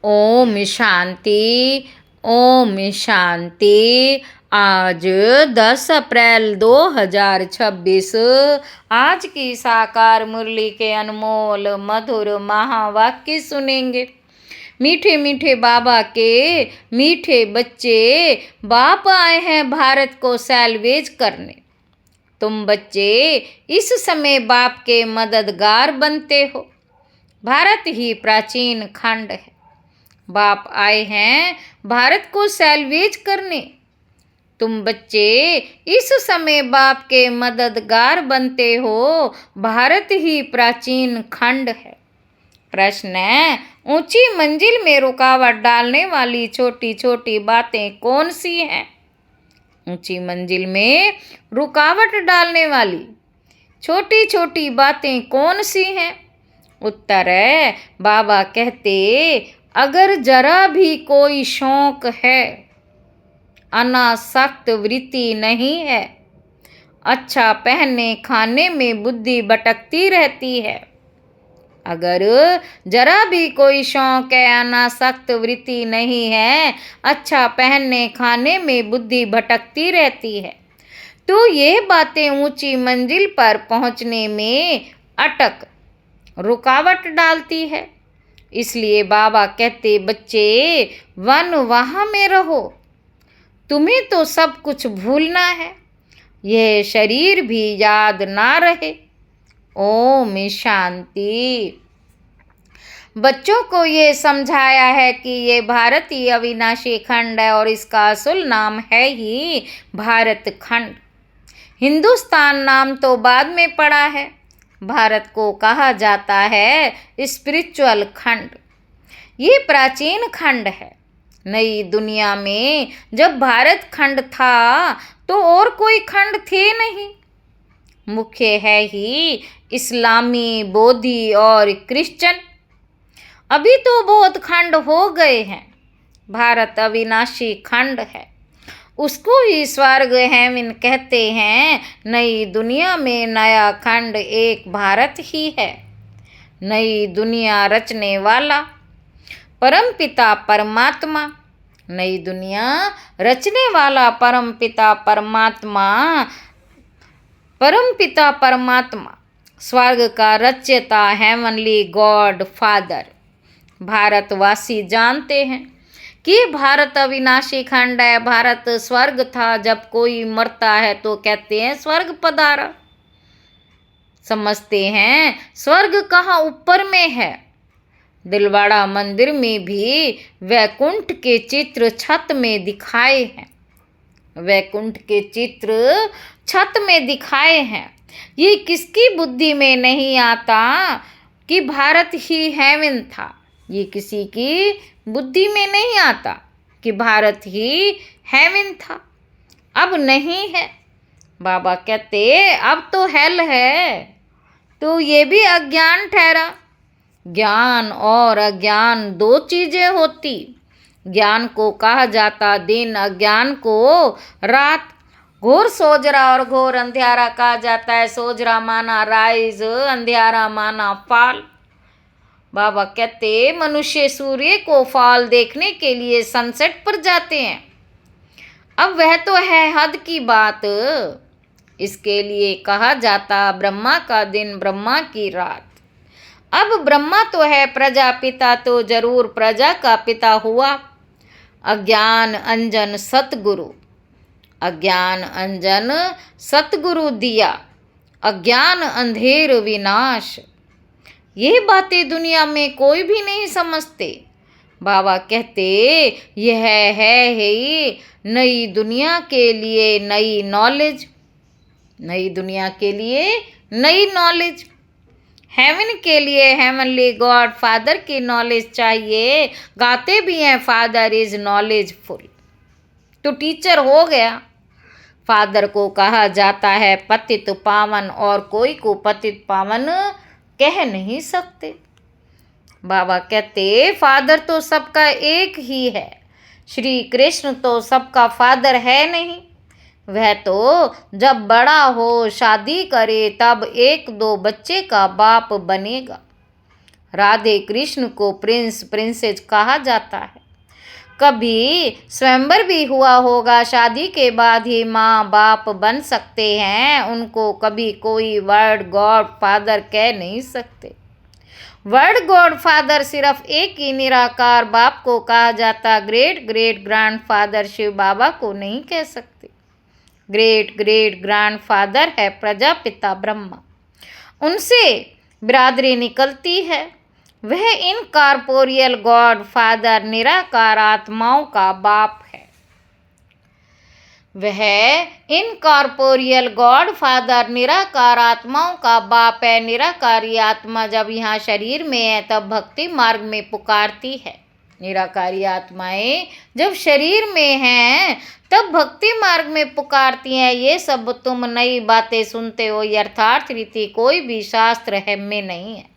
ओम शांति। ओम शांति। आज 10 अप्रैल 2026 आज की साकार मुरली के अनमोल मधुर महावाक्य सुनेंगे। मीठे मीठे बाबा के मीठे बच्चे, बाप आए हैं भारत को सैल्वेज करने। तुम बच्चे इस समय बाप के मददगार बनते हो। भारत ही प्राचीन खंड है। बाप आए हैं भारत को सैल्वेज करने। तुम बच्चे इस समय बाप के मददगार बनते हो। भारत ही प्राचीन खंड है। प्रश्न है, ऊंची मंजिल में रुकावट डालने वाली छोटी छोटी बातें कौन सी हैं? ऊंची मंजिल में रुकावट डालने वाली छोटी छोटी बातें कौन सी हैं? उत्तर है, बाबा कहते, अगर जरा भी कोई शौक है, अनासक्त वृत्ति नहीं है, अच्छा पहनने खाने में बुद्धि भटकती रहती है। अगर जरा भी कोई शौक है, अनासक्त वृत्ति नहीं है, अच्छा पहनने खाने में बुद्धि भटकती रहती है, तो ये बातें ऊंची मंजिल पर पहुंचने में अटक रुकावट डालती है। इसलिए बाबा कहते, बच्चे वन वहाँ में रहो। तुम्हें तो सब कुछ भूलना है, यह शरीर भी याद ना रहे। ओम शांति। बच्चों को ये समझाया है कि ये भारत ही अविनाशी खंड है और इसका असल नाम है ही भारत खंड। हिंदुस्तान नाम तो बाद में पड़ा है। भारत को कहा जाता है स्पिरिचुअल खंड। ये प्राचीन खंड है। नई दुनिया में जब भारत खंड था तो और कोई खंड थे नहीं। मुख्य है ही इस्लामी, बौद्धि और क्रिश्चियन। अभी तो बहुत खंड हो गए हैं। भारत अविनाशी खंड है। उसको ही स्वर्ग हेवन कहते हैं। नई दुनिया में नया खंड एक भारत ही है। नई दुनिया रचने वाला परमपिता परमात्मा। नई दुनिया रचने वाला परमपिता परमात्मा, परमपिता परमात्मा स्वर्ग का रचयिता, हेवनली गॉड फादर। भारतवासी जानते हैं कि भारत अविनाशी खंड है। भारत स्वर्ग था। जब कोई मरता है तो कहते हैं स्वर्ग पधारा। समझते हैं स्वर्ग कहाँ ऊपर में है। दिलवाड़ा मंदिर में भी वैकुंठ के चित्र छत में दिखाए हैं। वैकुंठ के चित्र छत में दिखाए हैं। ये किसकी बुद्धि में नहीं आता कि भारत ही हेवन था। ये किसी की बुद्धि में नहीं आता कि भारत ही हेवन था। अब नहीं है। बाबा कहते अब तो हेल है। तो ये भी अज्ञान ठहरा। ज्ञान और अज्ञान दो चीजें होती। ज्ञान को कहा जाता दिन, अज्ञान को रात। घोर सोजरा और घोर अंधियारा कहा जाता है। सोजरा माना राइज, अंधियारा माना फॉल। बाबा कहते मनुष्य सूर्य को फॉल देखने के लिए सनसेट पर जाते हैं। अब वह तो है हद की बात। इसके लिए कहा जाता ब्रह्मा का दिन, ब्रह्मा की रात। अब ब्रह्मा तो है प्रजापिता, तो जरूर प्रजा का पिता हुआ। अज्ञान अंजन सतगुरु, अज्ञान अंजन सतगुरु दिया। अज्ञान अंधेर विनाश। ये बातें दुनिया में कोई भी नहीं समझते। बाबा कहते यह है ही नई दुनिया के लिए नई नॉलेज। नई दुनिया के लिए नई नॉलेज। हेवन के लिए हेवनली गॉड फादर की नॉलेज चाहिए। गाते भी हैं फादर इज नॉलेजफुल। तो टीचर हो गया। फादर को कहा जाता है पतित पावन, और कोई को पतित पावन कह नहीं सकते। बाबा कहते फादर तो सबका एक ही है। श्री कृष्ण तो सबका फादर है नहीं। वह तो जब बड़ा हो, शादी करे, तब एक दो बच्चे का बाप बनेगा। राधे कृष्ण को प्रिंस प्रिंसेस कहा जाता है। कभी स्वयंवर भी हुआ होगा, शादी के बाद ही माँ बाप बन सकते हैं, उनको कभी कोई वर्ड गॉड फादर कह नहीं सकते। वर्ड गॉड फादर सिर्फ एक ही निराकार बाप को कहा जाता, great great grandfather Shiv Baba को नहीं कह सकते। ग्रेट ग्रेट ग्रैंड फादर है प्रजापिता ब्रह्मा, उनसे बिरादरी निकलती है। वह इनकॉर्पोरियल गॉड फादर निराकार आत्माओं का बाप है। वह इनकॉर्पोरियल गॉड फादर निराकार आत्माओं का बाप है। निराकारी आत्मा जब यहाँ शरीर में है तब भक्ति मार्ग में पुकारती है। निराकारी आत्माएं जब शरीर में हैं तब भक्ति मार्ग में पुकारती हैं। ये सब तुम नई बातें सुनते हो, यथार्थ रीति कोई भी शास्त्र है में नहीं है।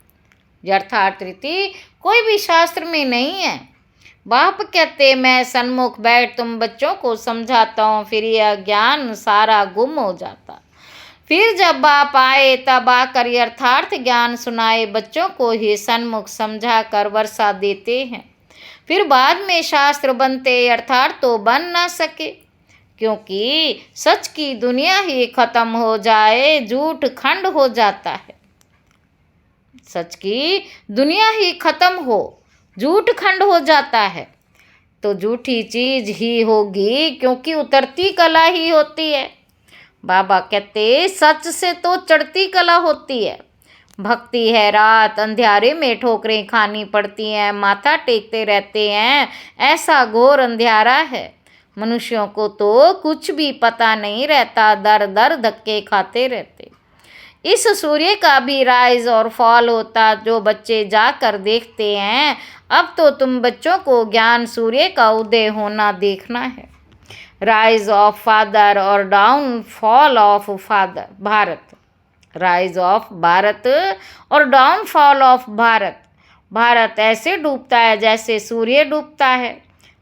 यथार्थ रीति कोई भी शास्त्र में नहीं है। बाप कहते मैं सन्मुख बैठ तुम बच्चों को समझाता हूँ, फिर यह ज्ञान सारा गुम हो जाता। फिर जब बाप आए तब आकर यथार्थ ज्ञान सुनाए, बच्चों को ही सन्मुख समझा कर वर्षा देते हैं। फिर बाद में शास्त्र बनते, अर्थात तो बन ना सके, क्योंकि सच की दुनिया ही खत्म हो जाए, झूठ खंड हो जाता है। सच की दुनिया ही खत्म हो, झूठ खंड हो जाता है, तो झूठी चीज ही होगी, क्योंकि उतरती कला ही होती है। बाबा कहते सच से तो चढ़ती कला होती है। भक्ति है रात अंधियारे में ठोकरें खानी पड़ती हैं, माथा टेकते रहते हैं, ऐसा घोर अंधियारा है। मनुष्यों को तो कुछ भी पता नहीं रहता, दर दर धक्के खाते रहते। इस सूर्य का भी राइज और फॉल होता, जो बच्चे जाकर देखते हैं। अब तो तुम बच्चों को ज्ञान सूर्य का उदय होना देखना है। राइज ऑफ फादर और down fall of father Bharat. Rise of Bharat और डाउनफॉल ऑफ भारत। भारत ऐसे डूबता है जैसे सूर्य डूबता है।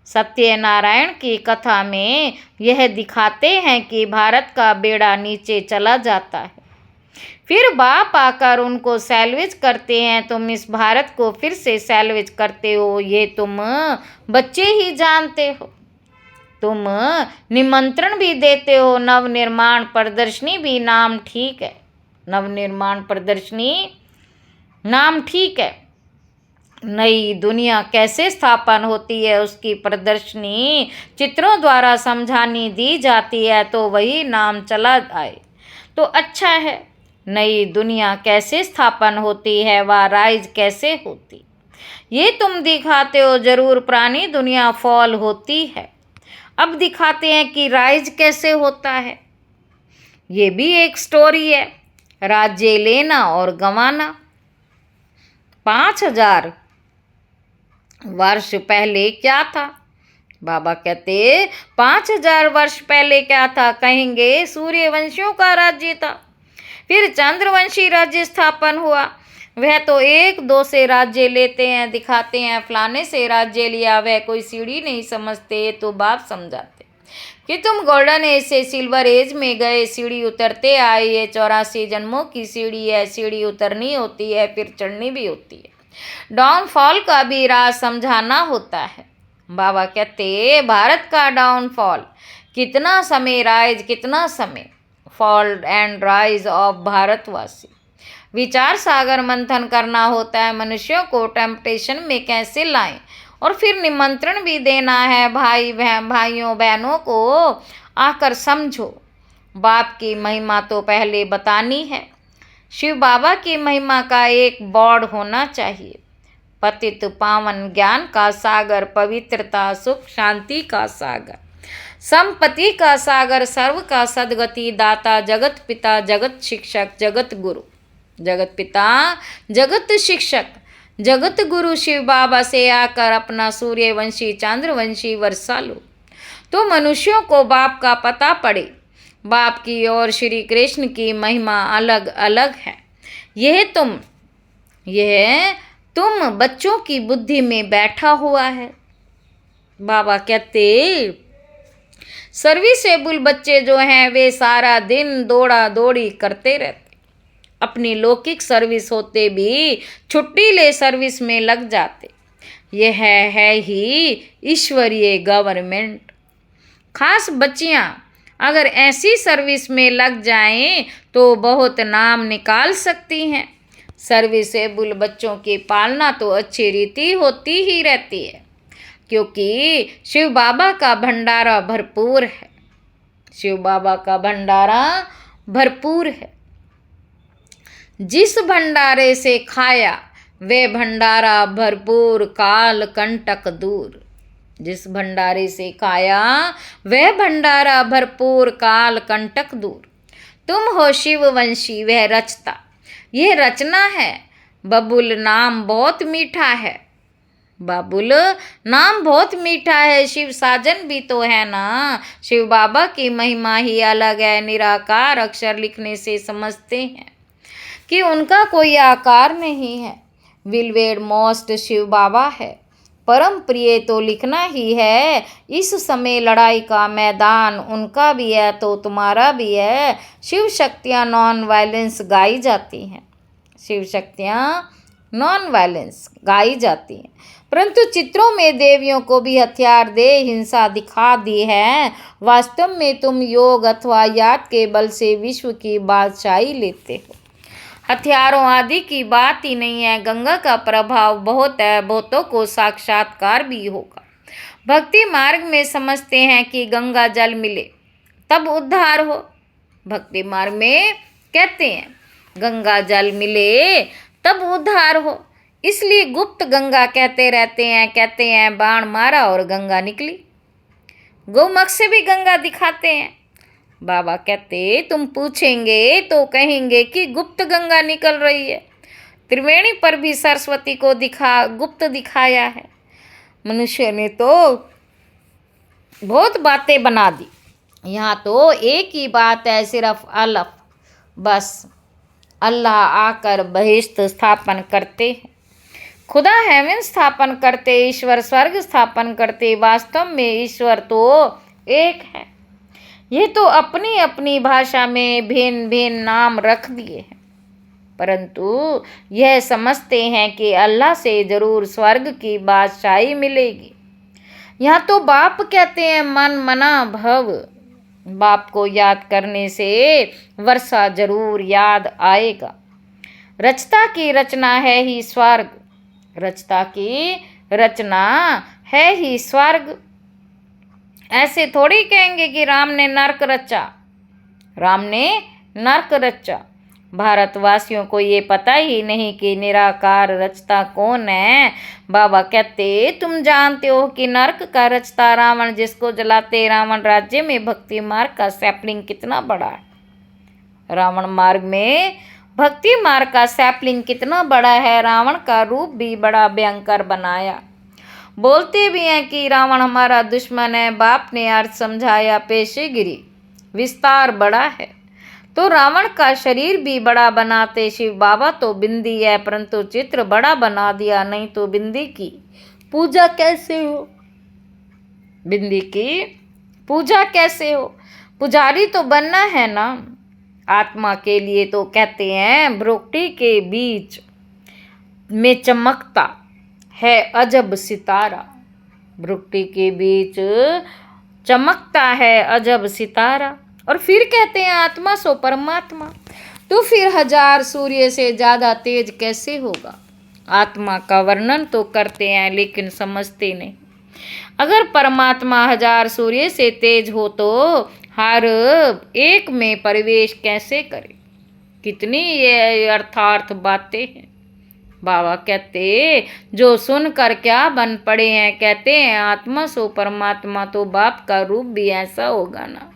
सत्यनारायण की कथा में यह दिखाते हैं कि भारत का बेड़ा नीचे चला जाता है। फिर बाप आकर उनको सैल्वेज करते हैं। तुम इस भारत को फिर से सैल्वेज करते हो, ये तुम बच्चे ही जानते हो। तुम निमंत्रण भी देते हो। नवनिर्माण प्रदर्शनी भी नाम ठीक है। नवनिर्माण प्रदर्शनी नाम ठीक है। नई दुनिया कैसे स्थापन होती है उसकी प्रदर्शनी चित्रों द्वारा समझानी दी जाती है, तो वही नाम चला आए तो अच्छा है। नई दुनिया कैसे स्थापन होती है, वह राइज कैसे होती, ये तुम दिखाते हो। जरूर पुरानी दुनिया फॉल होती है। अब दिखाते हैं कि राइज कैसे होता है। ये भी एक स्टोरी है। राज्य लेना और गंवाना। 5000 वर्ष पहले क्या था? बाबा कहते 5000 वर्ष पहले क्या था? कहेंगे सूर्यवंशियों का राज्य था। फिर चंद्रवंशी राज्य स्थापन हुआ। वह तो 1-2 से राज्य लेते हैं, दिखाते हैं फलाने से राज्य लिया। वह कोई सीढ़ी नहीं समझते, तो बाप समझाते कि तुम गोल्डन एज से सिल्वर एज में गए, सीढ़ी उतरते आए। ये 84 जन्मों की सीढ़ी है। सीढ़ी उतरनी होती है, फिर चढ़नी भी होती है। डाउनफॉल का भी राज समझाना होता है। बाबा कहते भारत का डाउनफॉल, कितना समय राइज, कितना समय फॉल एंड राइज ऑफ भारतवासी। विचार सागर मंथन करना होता है। मनुष्यों को टेम्पटेशन में कैसे लाएं, और फिर निमंत्रण भी देना है। भाइयों बहनों को आकर समझो। बाप की महिमा तो पहले बतानी है। शिव बाबा की महिमा का एक बोर्ड होना चाहिए। पतित पावन ज्ञान का सागर, पवित्रता सुख शांति का सागर, संपत्ति का सागर, सर्व का सदगति दाता, जगत पिता जगत शिक्षक जगत गुरु। जगत पिता जगत शिक्षक जगत गुरु शिव बाबा से आकर अपना सूर्यवंशी चंद्रवंशी वर्षा लो, तो मनुष्यों को बाप का पता पड़े। बाप की और श्री कृष्ण की महिमा अलग अलग है। यह तुम बच्चों की बुद्धि में बैठा हुआ है। बाबा कहते सर्विसेबल बच्चे जो हैं वे सारा दिन दौड़ा दौड़ी करते रहते। अपनी लौकिक सर्विस होते भी छुट्टी ले सर्विस में लग जाते। यह है ही ईश्वरीय गवर्नमेंट। खास बच्चियां अगर ऐसी सर्विस में लग जाएं तो बहुत नाम निकाल सकती हैं। सर्विसेबल बच्चों की पालना तो अच्छी रीति होती ही रहती है, क्योंकि शिव बाबा का भंडारा भरपूर है। शिव बाबा का भंडारा भरपूर है। जिस भंडारे से खाया वे भंडारा भरपूर, काल कंटक दूर। जिस भंडारे से खाया वह भंडारा भरपूर, काल कंटक दूर। तुम हो शिववंशी वह रचता, यह रचना है। बबुल नाम बहुत मीठा है। बाबुल नाम बहुत मीठा है। शिव साजन भी तो है ना। शिव बाबा की महिमा ही अलग है। निराकार अक्षर लिखने से समझते हैं कि उनका कोई आकार नहीं है। विलवेड मोस्ट शिव बाबा है। परम प्रिय तो लिखना ही है। इस समय लड़ाई का मैदान उनका भी है तो तुम्हारा भी है। शिव शक्तियाँ नॉन वायलेंस गाई जाती हैं। शिव शक्तियाँ नॉन वायलेंस गाई जाती हैं, परंतु चित्रों में देवियों को भी हथियार दे हिंसा दिखा दी है। वास्तव में तुम योग अथवा याद के बल से विश्व की बादशाही लेते हो। हथियारों आदि की बात ही नहीं है। गंगा का प्रभाव बहुत है, बहुतों को साक्षात्कार भी होगा। भक्ति मार्ग में समझते हैं कि गंगा जल मिले तब उद्धार हो। भक्ति मार्ग में कहते हैं गंगा जल मिले तब उद्धार हो, इसलिए गुप्त गंगा कहते रहते हैं। कहते हैं बाण मारा और गंगा निकली। गोमुख से भी गंगा दिखाते हैं। बाबा कहते तुम पूछेंगे तो कहेंगे कि गुप्त गंगा निकल रही है। त्रिवेणी पर भी सरस्वती को गुप्त दिखाया है। मनुष्य ने तो बहुत बातें बना दी। यहाँ तो एक ही बात है, सिर्फ अलफ। बस अल्लाह आकर बहिश्त स्थापन करते हैं। खुदा हेवन स्थापन करते, ईश्वर स्वर्ग स्थापन करते। वास्तव में ईश्वर तो एक है। ये तो अपनी अपनी भाषा में भिन्न भिन्न नाम रख दिए हैं, परंतु यह समझते हैं कि अल्लाह से जरूर स्वर्ग की बादशाही मिलेगी। यहाँ तो बाप कहते हैं मन मना भव। बाप को याद करने से वर्षा जरूर याद आएगा। रचता की रचना है ही स्वर्ग। रचता की रचना है ही स्वर्ग। ऐसे थोड़ी कहेंगे कि राम ने नरक रचा। राम ने नरक रचा। भारतवासियों को ये पता ही नहीं कि निराकार रचता कौन है। बाबा कहते तुम जानते हो कि नरक का रचता रावण, जिसको जलाते रावण राज्य में भक्ति मार्ग का सैपलिंग कितना बड़ा है। रावण मार्ग में भक्ति मार्ग का सैपलिंग कितना बड़ा है। रावण का रूप भी बड़ा भयंकर बनाया। बोलते भी हैं कि रावण हमारा दुश्मन है। बाप ने अर्थ समझाया पेशेगिरी विस्तार बड़ा है, तो रावण का शरीर भी बड़ा बनाते। शिव बाबा तो बिंदी है, परंतु चित्र बड़ा बना दिया। नहीं तो बिंदी की पूजा कैसे हो। बिंदी की पूजा कैसे हो। पुजारी तो बनना है ना। आत्मा के लिए तो कहते हैं भ्रुकुटी के बीच में चमकता है अजब सितारा। भ्रुकुटी के बीच चमकता है अजब सितारा। और फिर कहते हैं आत्मा सो परमात्मा। तो फिर 1000 सूर्य से ज़्यादा तेज कैसे होगा। आत्मा का वर्णन तो करते हैं लेकिन समझते नहीं। अगर परमात्मा 1000 सूर्य से तेज हो तो हर एक में प्रवेश कैसे करे। कितनी ये अर्थार्थ बातें हैं। बाबा कहते जो सुनकर क्या बन पड़े हैं। कहते हैं आत्मा सो परमात्मा, तो बाप का रूप भी ऐसा होगा ना।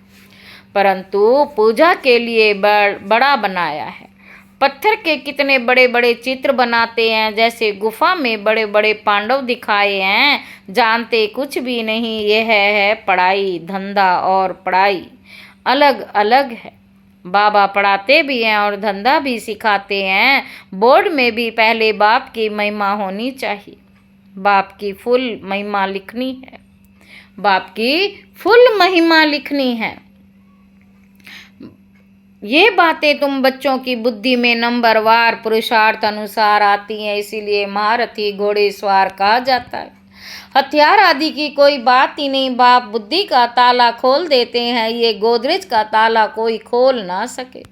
परंतु पूजा के लिए बड़ा बनाया है। पत्थर के कितने बड़े बड़े चित्र बनाते हैं, जैसे गुफा में बड़े बड़े पांडव दिखाए हैं। जानते कुछ भी नहीं। यह है पढ़ाई। धंधा और पढ़ाई अलग अलग है। बाबा पढ़ाते भी हैं और धंधा भी सिखाते हैं। बोर्ड में भी पहले बाप की महिमा होनी चाहिए। बाप की फुल महिमा लिखनी है। बाप की फुल महिमा लिखनी है। ये बातें तुम बच्चों की बुद्धि में नंबरवार पुरुषार्थ अनुसार आती हैं, इसीलिए महारथी घोड़ेसवार कहा जाता है। हथियार आदि की कोई बात ही नहीं, बाप बुद्धि का ताला खोल देते हैं, ये गोदरेज का ताला कोई खोल ना सके।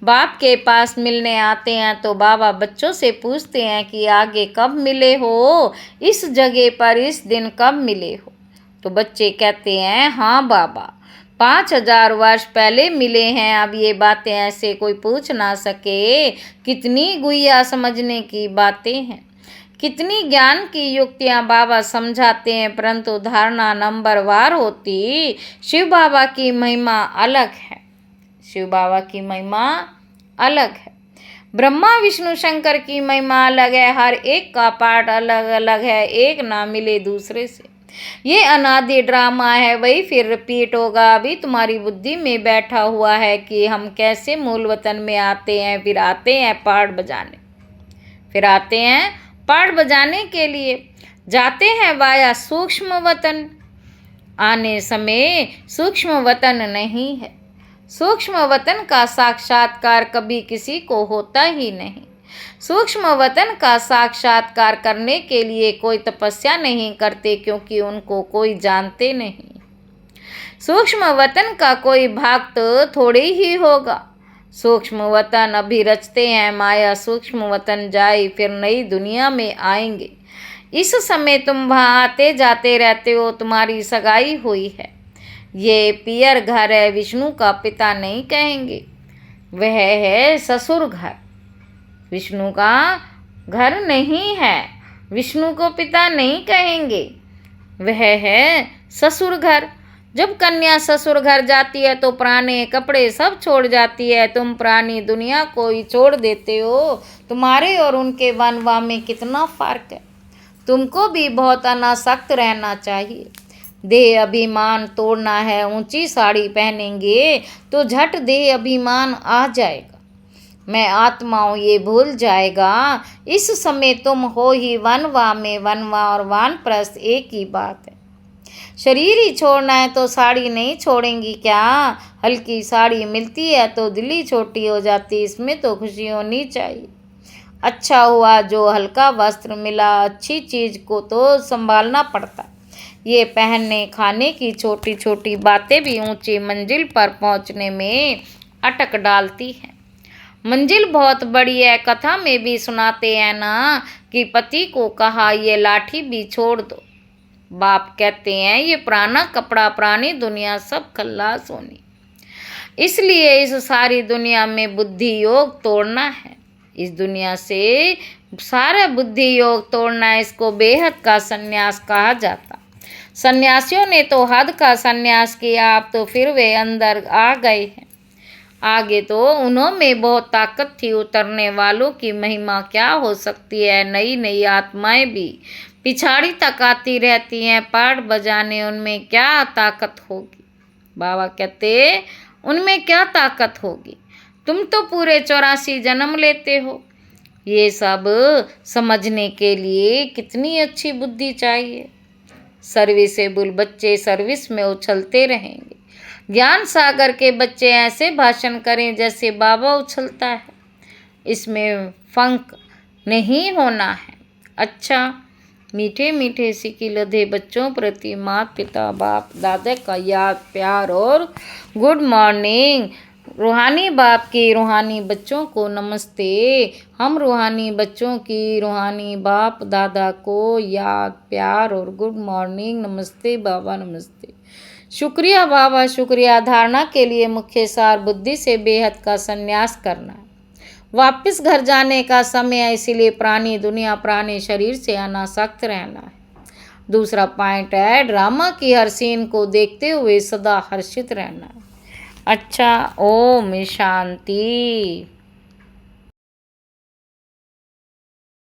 बाप के पास मिलने आते हैं तो बाबा बच्चों से पूछते हैं कि आगे कब मिले हो, इस जगह पर इस दिन कब मिले हो। तो बच्चे कहते हैं हाँ बाबा, 5000 वर्ष पहले मिले हैं। अब ये बातें ऐसे कोई पूछ ना सके। कितनी गुइया समझने की बातें हैं, कितनी ज्ञान की युक्तियां बाबा समझाते हैं, परंतु धारणा नंबरवार होती। शिव बाबा की महिमा अलग है, शिव बाबा की महिमा अलग है। ब्रह्मा विष्णु शंकर की महिमा अलग है, हर एक का पाठ अलग अलग है, एक ना मिले दूसरे से। ये अनादि ड्रामा है, वही फिर रिपीट होगा। अभी तुम्हारी बुद्धि में बैठा हुआ है कि हम कैसे मूल वतन में आते हैं, फिर आते हैं पाठ बजाने, फिर आते हैं पाठ बजाने के लिए, जाते हैं वाया सूक्ष्म वतन। आने समय सूक्ष्म वतन नहीं है, सूक्ष्म वतन का साक्षात्कार कभी किसी को होता ही नहीं। सूक्ष्म वतन का साक्षात्कार करने के लिए कोई तपस्या नहीं करते, क्योंकि उनको कोई जानते नहीं। सूक्ष्म वतन का कोई भक्त थोड़े ही होगा। सूक्ष्म वतन अभी रचते हैं, माया सूक्ष्म वतन जाए, फिर नई दुनिया में आएंगे। इस समय तुम वहाँ आते जाते रहते हो, तुम्हारी सगाई हुई है। ये पियर घर है, विष्णु का पिता नहीं कहेंगे, वह है ससुर घर। विष्णु का घर नहीं है, विष्णु को पिता नहीं कहेंगे, वह है ससुर घर। जब कन्या ससुर घर जाती है तो पुराने कपड़े सब छोड़ जाती है, तुम पुरानी दुनिया को ही छोड़ देते हो। तुम्हारे और उनके वनवा में कितना फर्क है। तुमको भी बहुत अनासक्त रहना चाहिए। देह अभिमान तोड़ना है। ऊंची साड़ी पहनेंगे तो झट देह अभिमान आ जाएगा, मैं आत्मा हूँ ये भूल जाएगा। इस समय तुम हो ही वनवा में, वनवा और वानप्रस्थ एक ही बात है। शरीर ही छोड़ना है तो साड़ी नहीं छोड़ेंगी क्या? हल्की साड़ी मिलती है तो दिल ही छोटी हो जाती, इसमें तो खुशी होनी चाहिए। अच्छा हुआ जो हल्का वस्त्र मिला, अच्छी चीज़ को तो संभालना पड़ता। ये पहनने खाने की छोटी छोटी बातें भी ऊंची मंजिल पर पहुंचने में अटक डालती हैं। मंजिल बहुत बड़ी है। कथा में भी सुनाते हैं ना कि पति को कहा ये लाठी भी छोड़ दो। बाप कहते हैं ये पुराना कपड़ा, पुरानी दुनिया सब खल्लास होनी। इसलिए इस सारी दुनिया में बुद्धि योग तोड़ना है। इस दुनिया से सारा बुद्धि योग तोड़ना है। इसको बेहद का संन्यास कहा जाता। सन्यासियों ने तो हद का संन्यास किया, अब तो फिर वे अंदर आ गए हैं। आगे तो उन्हों में बहुत ताकत थी, उतरने वालों की महिमा क्या हो सकती है। नई नई आत्माएं भी पिछाड़ी तक आती रहती हैं, पाठ बजाने उनमें क्या ताकत होगी। बाबा कहते उनमें क्या ताकत होगी, तुम तो पूरे 84 जन्म लेते हो। ये सब समझने के लिए कितनी अच्छी बुद्धि चाहिए। सर्विसेबल बच्चे सर्विस में उछलते रहेंगे। ज्ञान सागर के बच्चे ऐसे भाषण करें जैसे बाबा उछलता है, इसमें फंक नहीं होना है। अच्छा, मीठे मीठे सिकी लधे बच्चों प्रति माता पिता बाप दादा का याद प्यार और गुड मॉर्निंग। रूहानी बाप की रूहानी बच्चों को नमस्ते। हम रूहानी बच्चों की रूहानी बाप दादा को याद प्यार और गुड मॉर्निंग। नमस्ते बाबा, नमस्ते। शुक्रिया बाबा, शुक्रिया। धारणा के लिए मुख्य सार बुद्धि से बेहद का संन्यास करना है। वापस घर जाने का समय है, इसीलिए पुरानी दुनिया पुराने शरीर से अनासक्त रहना है। दूसरा पॉइंट है ड्रामा की हर सीन को देखते हुए सदा हर्षित रहना है। अच्छा, ओम शांति।